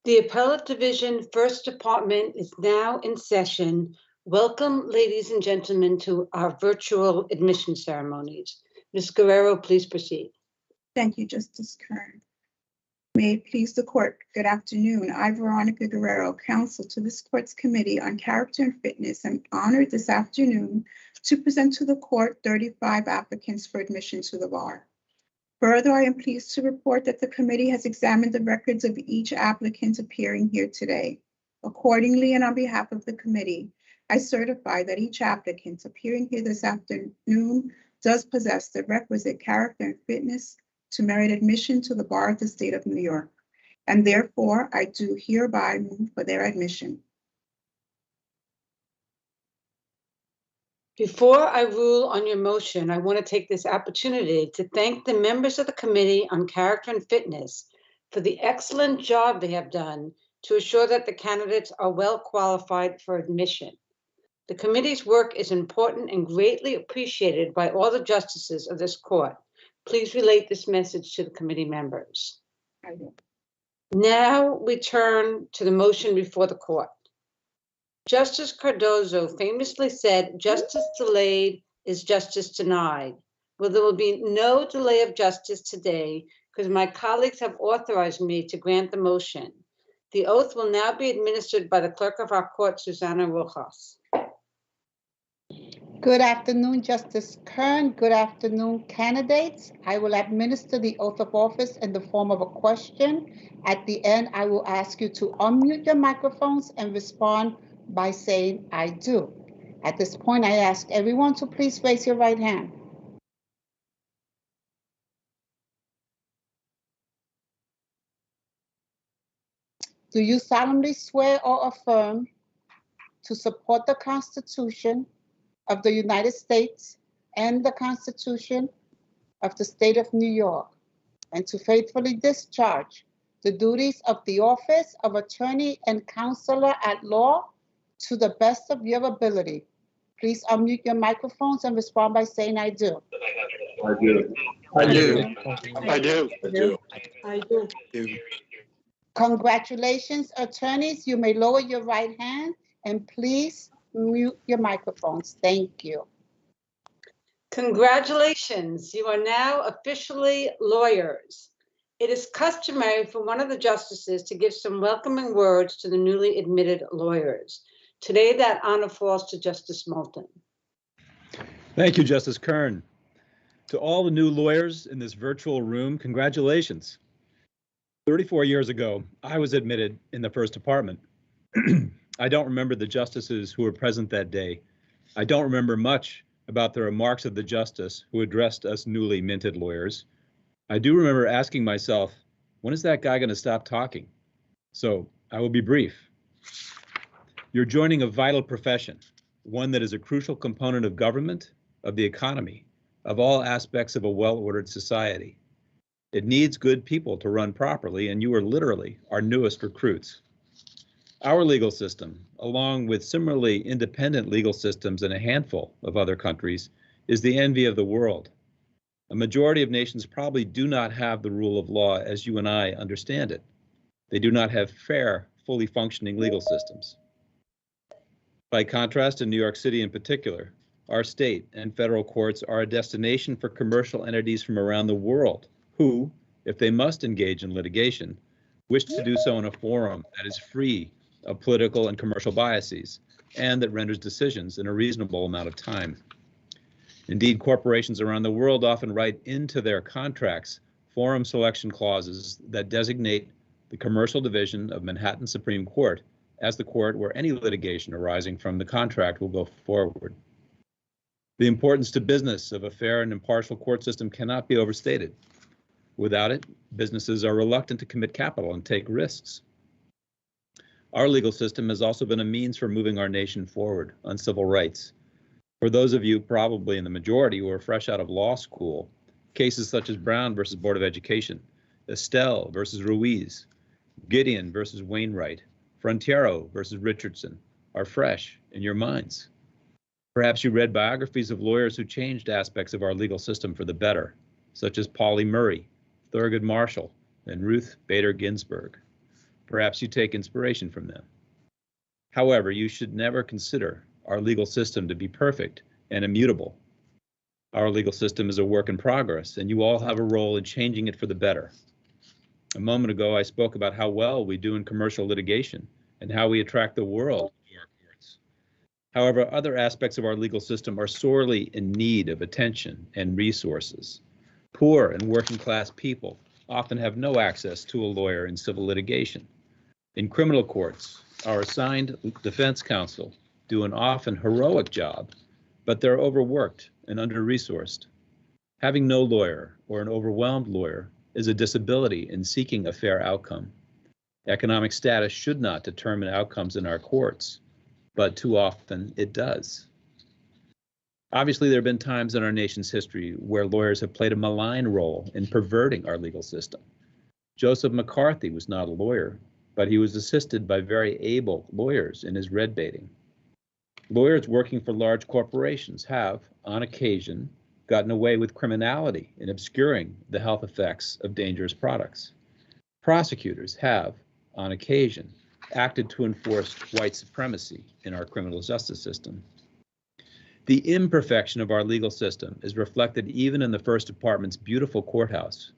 The Appellate Division First Department is now in session. Welcome, ladies and gentlemen, to our virtual admission ceremonies. Ms. Guerrero, please proceed. Thank you, Justice Kern. May it please the court, good afternoon. I, Veronica Guerrero, counsel to this court's Committee on Character and Fitness, am honored this afternoon to present to the court 35 applicants for admission to the bar. Further, I am pleased to report that the committee has examined the records of each applicant appearing here today. Accordingly, and on behalf of the committee, I certify that each applicant appearing here this afternoon does possess the requisite character and fitness to merit admission to the bar of the state of New York, and therefore I do hereby move for their admission. Before I rule on your motion, I want to take this opportunity to thank the members of the Committee on Character and Fitness for the excellent job they have done to assure that the candidates are well qualified for admission. The committee's work is important and greatly appreciated by all the justices of this court. Please relate this message to the committee members. I will. Now we turn to the motion before the court. Justice Cardozo famously said, "Justice delayed is justice denied." Well, there will be no delay of justice today because my colleagues have authorized me to grant the motion. The oath will now be administered by the clerk of our court, Susana Rojas. Good afternoon, Justice Kern. Good afternoon, candidates. I will administer the oath of office in the form of a question. At the end, I will ask you to unmute your microphones and respond by saying, "I do." At this point, I ask everyone to please raise your right hand. Do you solemnly swear or affirm to support the Constitution of the United States and the Constitution of the State of New York, and to faithfully discharge the duties of the office of Attorney and Counselor at Law to the best of your ability? Please unmute your microphones and respond by saying, "I do." I do. I do. I do. I do. I do. Congratulations, attorneys. You may lower your right hand and please mute your microphones. Thank you. Congratulations, you are now officially lawyers. It is customary for one of the justices to give some welcoming words to the newly admitted lawyers. Today, that honor falls to Justice Moulton. Thank you, Justice Kern. To all the new lawyers in this virtual room, congratulations. 34 years ago, I was admitted in the First Department. I don't remember the justices who were present that day. I don't remember much about the remarks of the justice who addressed us newly minted lawyers. I do remember asking myself, when is that guy going to stop talking? So I will be brief. You're joining a vital profession, one that is a crucial component of government, of the economy, of all aspects of a well-ordered society. It needs good people to run properly, and you are literally our newest recruits. Our legal system, along with similarly independent legal systems in a handful of other countries, is the envy of the world. A majority of nations probably do not have the rule of law as you and I understand it. They do not have fair, fully functioning legal systems. By contrast, in New York City in particular, our state and federal courts are a destination for commercial entities from around the world who, if they must engage in litigation, wish to do so in a forum that is free of political and commercial biases and that renders decisions in a reasonable amount of time. Indeed, corporations around the world often write into their contracts forum selection clauses that designate the commercial division of Manhattan Supreme Court as the court where any litigation arising from the contract will go forward. The importance to business of a fair and impartial court system cannot be overstated. Without it, businesses are reluctant to commit capital and take risks. Our legal system has also been a means for moving our nation forward on civil rights. For those of you, probably in the majority, who are fresh out of law school, cases such as Brown versus Board of Education, Estelle versus Ruiz, Gideon versus Wainwright, Frontiero versus Richardson are fresh in your minds. Perhaps you read biographies of lawyers who changed aspects of our legal system for the better, such as Pauli Murray, Thurgood Marshall, and Ruth Bader Ginsburg. Perhaps you take inspiration from them. However, you should never consider our legal system to be perfect and immutable. Our legal system is a work in progress, and you all have a role in changing it for the better. A moment ago, I spoke about how well we do in commercial litigation and how we attract the world to our courts. However, other aspects of our legal system are sorely in need of attention and resources. Poor and working class people often have no access to a lawyer in civil litigation. In criminal courts, our assigned defense counsel do an often heroic job, but they're overworked and under-resourced. Having no lawyer or an overwhelmed lawyer is a disability in seeking a fair outcome. Economic status should not determine outcomes in our courts, but too often it does. Obviously, there have been times in our nation's history where lawyers have played a malign role in perverting our legal system. Joseph McCarthy was not a lawyer, but he was assisted by very able lawyers in his red baiting. Lawyers working for large corporations have, on occasion, gotten away with criminality in obscuring the health effects of dangerous products. Prosecutors have, on occasion, acted to enforce white supremacy in our criminal justice system. The imperfection of our legal system is reflected even in the First Department's beautiful courthouse.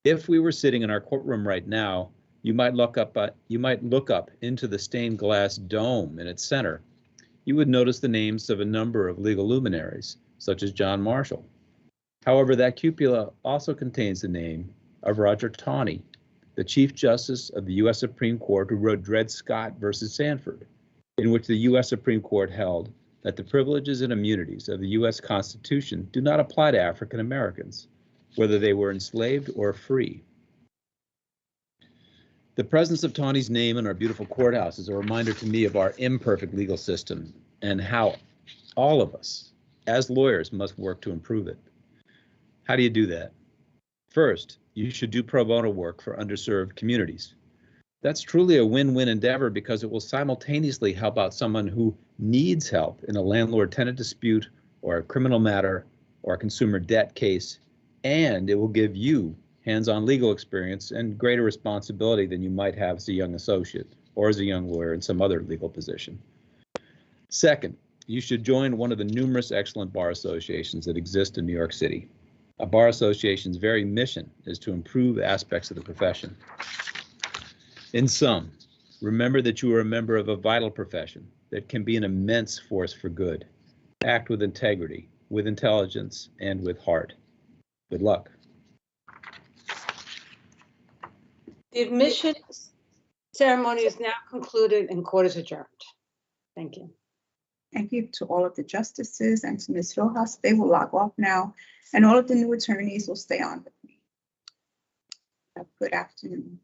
If we were sitting in our courtroom right now, you might look up into the stained glass dome in its center. You would notice the names of a number of legal luminaries, such as John Marshall. However, that cupola also contains the name of Roger Taney, the Chief Justice of the U.S. Supreme Court who wrote Dred Scott versus Sanford, in which the U.S. Supreme Court held that the privileges and immunities of the U.S. Constitution do not apply to African Americans, whether they were enslaved or free. The presence of Taney's name in our beautiful courthouse is a reminder to me of our imperfect legal system and how all of us, as lawyers, must work to improve it. How do you do that? First, you should do pro bono work for underserved communities. That's truly a win-win endeavor because it will simultaneously help out someone who needs help in a landlord-tenant dispute or a criminal matter or a consumer debt case, and it will give you hands-on legal experience and greater responsibility than you might have as a young associate or as a young lawyer in some other legal position. Second, you should join one of the numerous excellent bar associations that exist in New York City. A bar association's very mission is to improve aspects of the profession. In sum, remember that you are a member of a vital profession that can be an immense force for good. Act with integrity, with intelligence, and with heart. Good luck. The admission ceremony is now concluded and court is adjourned. Thank you. Thank you to all of the justices and to Ms. Rojas. They will log off now, and all of the new attorneys will stay on with me. Have a good afternoon.